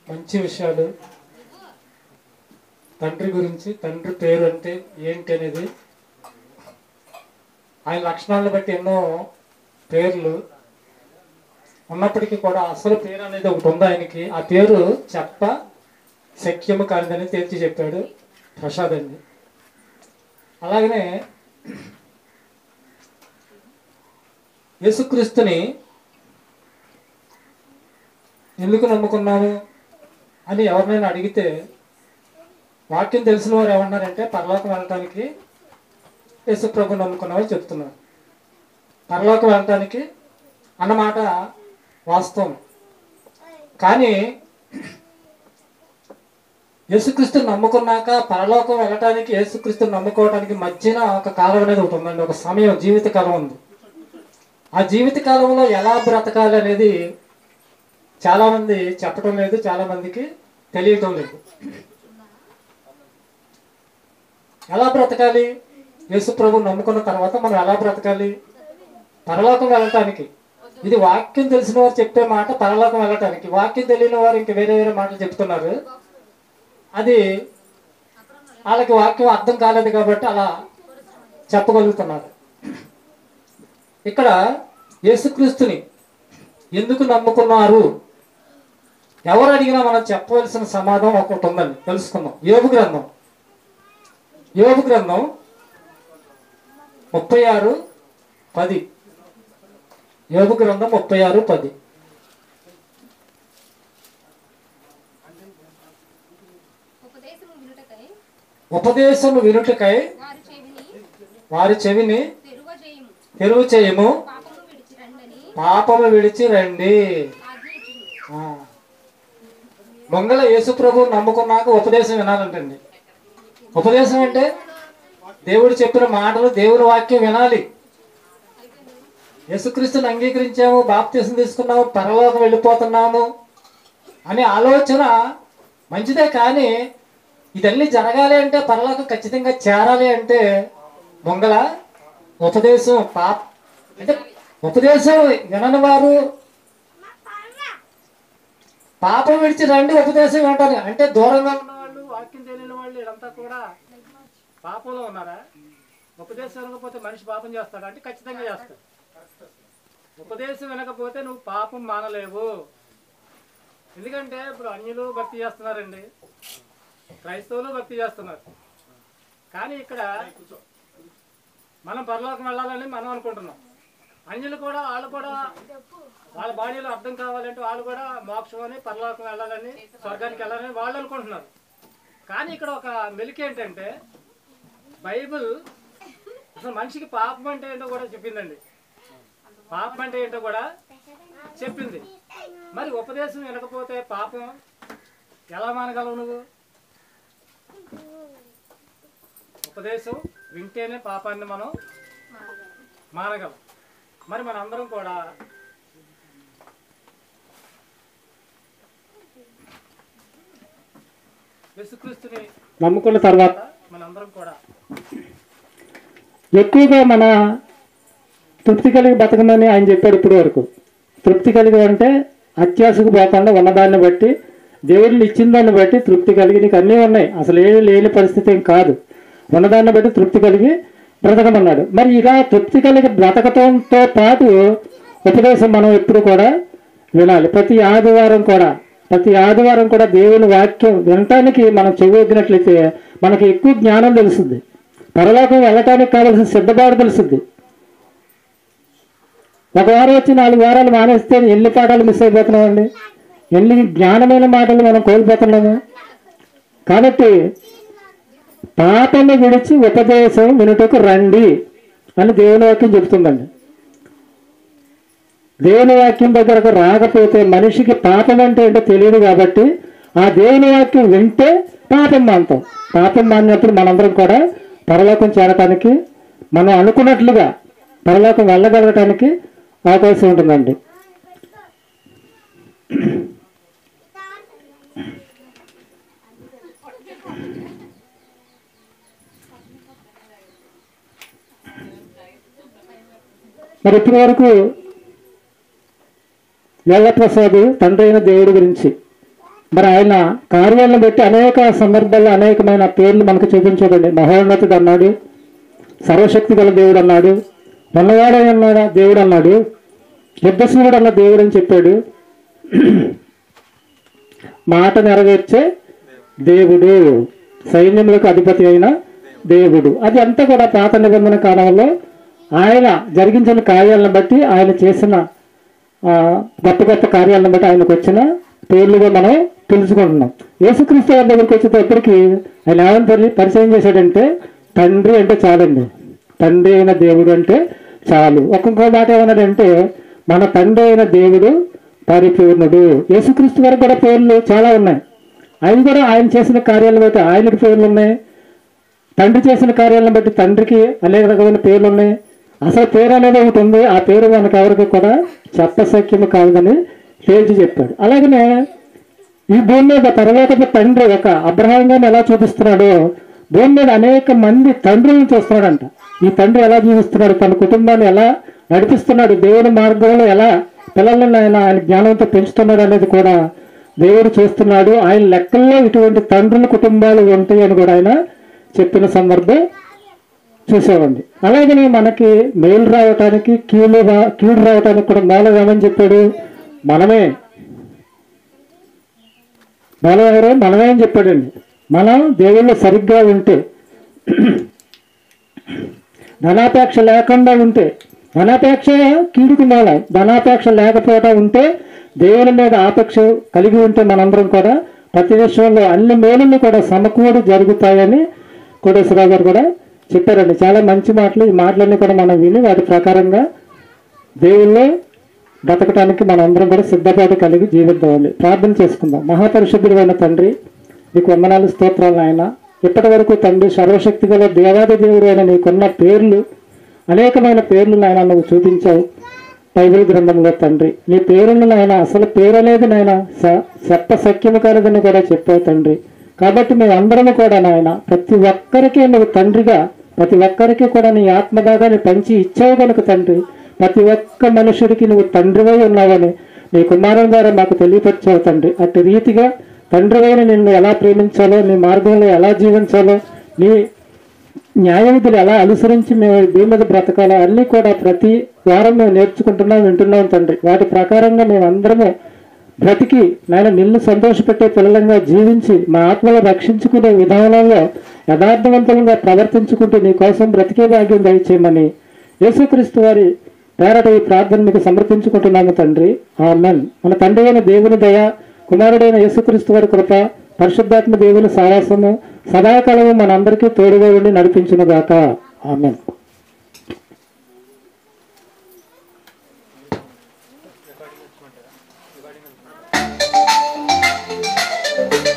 మంచి విషయాలు తండ్రి గురించి, తండ్రి పేరు అంటే ఏంటి అనేది, ఆయన లక్షణాలను బట్టి ఎన్నో పేర్లు ఉన్నప్పటికీ కూడా అసలు పేరు అనేది ఒకటి ఉంది ఆయనకి. ఆ పేరు చెప్ప శక్యము కానిదని తేల్చి చెప్పాడు ప్రసాద్ అండి. అలాగనే యేసుక్రీస్తుని ఎందుకు నమ్ముకున్నాము అని ఎవరినైనా అడిగితే వాక్యం తెలిసిన వారు ఏమన్నారంటే పరలోకం వెళ్ళటానికి యేసు ప్రభు నమ్ముకున్నామని చెప్తున్నారు. పరలోకం వెళ్ళటానికి అన్నమాట వాస్తవం. కానీ యేసుక్రీస్తుని నమ్ముకున్నాక పరలోకం వెళ్ళటానికి యేసుక్రీస్తుని నమ్ముకోవడానికి మధ్యన ఒక కాలం అనేది ఒకటి ఉందండి, ఒక సమయం, జీవిత కాలం ఉంది. ఆ జీవిత కాలంలో ఎలా బ్రతకాలి అనేది చాలామంది చెప్పటం లేదు, చాలామందికి తెలియటం లేదు. ఎలా బ్రతకాలి? యేసు ప్రభు నమ్ముకున్న తర్వాత మనం ఎలా బ్రతకాలి? పరలోకం వెళ్ళటానికి. ఇది వాక్యం తెలిసిన వారు చెప్పే మాట, పరలోకం వెళ్ళటానికి. వాక్యం తెలియని వారు ఇంక వేరే వేరే మాటలు చెప్తున్నారు. అది వాళ్ళకి వాక్యం అర్థం కాలేదు కాబట్టి అలా చెప్పగలుగుతున్నారు. ఇక్కడ యేసుక్రీస్తుని ఎందుకు నమ్ముకున్నారు, ఎవరు అడిగినా మనం చెప్పవలసిన సమాధానం ఒకటి ఉందండి, తెలుసుకుందాం. యోబు గ్రంథం 36:10. యోబు గ్రంథం 36:10. ఉపదేశము వినుటకై వారి చెవిని తెరువు చేయము, పాపము విడిచి రండి. మంగళ యేసు ప్రభు నమ్ముకున్నాక ఉపదేశం వినాలంటండి. ఉపదేశం అంటే దేవుడు చెప్పిన మాటలు, దేవుని వాక్యం వినాలి. యేసుక్రీస్తుని అంగీకరించాము, బాప్తిసం తీసుకున్నాము, పరలోకం వెళ్ళిపోతున్నాము అనే ఆలోచన మంచిదే. కానీ ఇదన్నీ జరగాలి అంటే, పరలోకం ఖచ్చితంగా చేరాలి అంటే మంగళ ఉపదేశం అంటే ఉపదేశం వినని వారు పాపం విడిచి రండి ఉపదేశం వింటారు అంటే దూరంగా ఉన్న వాళ్ళు, వాక్యం తెలియని వాళ్ళు ఇదంతా కూడా పాపంలో ఉన్నారా? ఉపదేశం వినకపోతే మనిషి పాపం చేస్తాడు అంటే ఖచ్చితంగా చేస్తాడు. ఉపదేశం వినకపోతే నువ్వు పాపం మానలేవు. ఎందుకంటే ఇప్పుడు అన్యులు భక్తి చేస్తున్నారండి, క్రైస్తవులు భక్తి చేస్తున్నారు. కానీ ఇక్కడ మనం పరలోకం వెళ్ళాలని మనం అనుకుంటున్నాం. అన్యులు కూడా, వాళ్ళు కూడా వాళ్ళ బాడీలో అర్థం కావాలంటే వాళ్ళు కూడా మోక్షం అని, పరలోకం వెళ్ళాలని, స్వర్గానికి వెళ్ళాలని వాళ్ళు అనుకుంటున్నారు. కానీ ఇక్కడ ఒక మెలిక ఏంటంటే బైబిల్ అసలు మనిషికి పాపం అంటే ఏంటో కూడా చెప్పిందండి. పాపం అంటే ఏంటో కూడా చెప్పింది. మరి ఉపదేశం వినకపోతే పాపం ఎలా మానగలవు నువ్వు? ఉపదేశం వింటేనే పాపాన్ని మనం మానగలం. మరి మనందరం కూడా యేసుక్రీస్తుని నమ్ముకున్న తర్వాత మనందరం కూడా ఎక్కువగా మన తృప్తి కలిగి బతకమని ఆయన చెప్పాడు. ఇప్పటి వరకు తృప్తి కలిగి అంటే అత్యాశకు పోకుండా ఉన్నదాన్ని బట్టి, దేవుడిని ఇచ్చిన దాన్ని బట్టి తృప్తి కలిగి, నీకు అన్నీ ఉన్నాయి, అసలు ఏమీ లేని పరిస్థితి ఏం కాదు, ఉన్నదాన్ని బట్టి తృప్తి కలిగి బ్రతకమన్నాడు. మరి ఇలా తృప్తి కలిగి బ్రతకటంతో పాటు ఉపదేశం మనం ఎప్పుడు కూడా వినాలి. ప్రతి ఆదివారం కూడా దేవుని వాక్యం వినటానికి మనం చెవిగినట్లయితే మనకి ఎక్కువ జ్ఞానం తెలుస్తుంది. పరలోకం వెళ్ళటానికి కావాల్సిన సిద్ధపాటు తెలుస్తుంది. ఒక వారం వచ్చి 4 వారాలు మానేస్తే ఎన్ని పాఠాలు మిస్ అయిపోతున్నామండి, ఎన్ని జ్ఞానమైన మాటలు మనం కోల్పోతున్నాము. కాబట్టి పాపము విడిచి ఉపదేశం వినుటకు రండి అని దేవుని వాక్యం చెబుతుందండి. దేవుని వాక్యం దగ్గరకు రాకపోతే మనిషికి పాపం అంటే ఏంటో తెలియదు. కాబట్టి ఆ దేవుని వాక్యం వింటే పాపం మానుతాం. పాపం మానినప్పుడు మనందరం కూడా పరలోకం చేరటానికి, మనం అనుకున్నట్లుగా పరలోకం వెళ్ళగలగటానికి అవకాశం ఉంటుందండి. మరి ఇప్పటి వరకు ప్రసాద్ తండ్రి అయిన దేవుడి గురించి మరి ఆయన కార్యాలను బట్టి అనేక సందర్భాల్లో అనేకమైన పేర్లు మనకు చూపించాడండి. మహోన్నతుడు అన్నాడు, సర్వశక్తి గల దేవుడు అన్నాడు, ఉన్నవాడే అన్నాడు దేవుడు అన్నాడు, యుద్ధశూరుడు అన్న దేవుడు అని చెప్పాడు, మాట నెరవేర్చే దేవుడు, సైన్యములకు అధిపతి అయిన దేవుడు. అది అంతా కూడా పాత నిబంధన కాలంలో ఆయన జరిగించిన కార్యాలను బట్టి, ఆయన చేసిన గొప్ప గొప్ప కార్యాలను బట్టి ఆయనకు వచ్చిన పేర్లుగా మనం తెలుసుకుంటున్నాం. యేసుక్రీస్తు వారి దగ్గరికి వచ్చేటప్పటికి ఆయన ఏమని పరిచయం చేశాడంటే, తండ్రి అంటే చాలండి, తండ్రి అయిన దేవుడు అంటే చాలు. ఒక్కొక్క మాట ఏమన్నాడంటే, మన తండ్రి అయిన దేవుడు పరిపూర్ణుడు. యేసుక్రీస్తు వారికి కూడా పేర్లు చాలా ఉన్నాయి. ఆయన కూడా ఆయన చేసిన కార్యాలను బట్టి ఆయనకి పేర్లు ఉన్నాయి, తండ్రి చేసిన కార్యాలను బట్టి తండ్రికి అనేక రకమైన పేర్లు ఉన్నాయి. అసలు పేరు అనేది ఒకటి ఉంది, ఆ పేరు మనకు ఎవరికి కూడా చెప్పశక్యము కాదని తేల్చి చెప్పాడు. అలాగనే ఈ భూమి మీద తర్వాత తండ్రి ఒక అబ్రహాం గారిని ఎలా చూపిస్తున్నాడో భూమి మీద అనేక మంది తండ్రులను చూస్తున్నాడంట. ఈ తండ్రి ఎలా జీవిస్తున్నాడు, తన కుటుంబాన్ని ఎలా నడిపిస్తున్నాడు, దేవుని మార్గంలో ఎలా పిల్లలను ఆయన జ్ఞానంతో పెంచుతున్నాడు అనేది కూడా దేవుడు చూస్తున్నాడు. ఆయన లెక్కల్లో ఇటువంటి తండ్రుల కుటుంబాలు ఉంటాయి అని కూడా ఆయన చెప్పిన సందర్భం చూసామండి. అలాగనే మనకి మేలు రావటానికి కీడు రావటానికి కూడా మూలం ఏమని చెప్పాడు, మనమే. మూలం ఎవరో మనమే అని చెప్పాడండి. మనం దేవుళ్ళు సరిగ్గా ఉంటే, ధనాపేక్ష లేకుండా ఉంటే, ధనాపేక్ష కీడుకు మూలం, ధనాపేక్ష లేకపోవడం ఉంటే, దేవుని మీద ఆపేక్ష కలిగి ఉంటే మనందరం కూడా ప్రతి విషయంలో అన్ని మేలుని కూడా సమకూడి జరుగుతాయని కోటేశ్వరరావు గారు కూడా చెప్పారండి. చాలా మంచి మాటలు. ఈ మాటలన్నీ కూడా మనం విని వాటి ప్రకారంగా దేవుళ్ళు బ్రతకటానికి మనందరం కూడా సిద్ధపాటు కలిగి జీవిద్దామండి. ప్రార్థన చేసుకుందాం. మహాపరిశుద్ధుడైన తండ్రి, నీకు వందనాలు, స్తోత్రాలు ఆయన. ఇప్పటి వరకు తండ్రి సర్వశక్తి గల దేవాది దేవుడు అయిన నీకున్న పేర్లు, అనేకమైన పేర్లు నాయన నువ్వు చూపించావు బైబిల్ గ్రంథంలో తండ్రి. నీ పేరును నాయన అసలు పేరు అనేది నాయన చెప్ప సఖ్యము కాలేదని కూడా చెప్పావు తండ్రి. కాబట్టి మేము అందరము కూడా నాయన ప్రతి ఒక్కరికి నువ్వు తండ్రిగా, ప్రతి ఒక్కరికి కూడా నీ ఆత్మదాగాన్ని పంచి ఇచ్చావు కనుక తండ్రి, ప్రతి ఒక్క మనుషుడికి నువ్వు తండ్రివై ఉన్నావని నీ కుమారుని ద్వారా మాకు తెలియపరిచావు తండ్రి. అట్టి రీతిగా తండ్రివైన నిన్ను ఎలా ప్రేమించాలో, నీ మార్గంలో ఎలా జీవించాలో, నీ న్యాయవిధులు ఎలా అనుసరించి మేము దీని మీద బ్రతకాలో అన్నీ కూడా ప్రతి వారం మేము నేర్చుకుంటున్నాం, వింటున్నాం తండ్రి. వాటి ప్రకారంగా మేము అందరము బ్రతికి నాయన నిన్ను సంతోషపెట్టే పిల్లలంగా జీవించి మా ఆత్మలో రక్షించుకునే విధానంలో యథార్థవంతంగా ప్రవర్తించుకుంటూ నీ కోసం బ్రతికే భాగ్యం దయచేయమని యేసుక్రీస్తు వారి పేరట ఈ ప్రార్థన మీకు సమర్పించుకుంటున్నాము తండ్రి. ఆమేన్. మన తండ్రి అయిన దేవుని దయ, కుమారుడైన యేసుక్రీస్తు వారి కృప, పరిశుద్ధాత్మ దేవుని సావాసము సదాకాలము మనందరికీ తోడుగా ఉండి నడిపించునుగాక. ఆమేన్. recording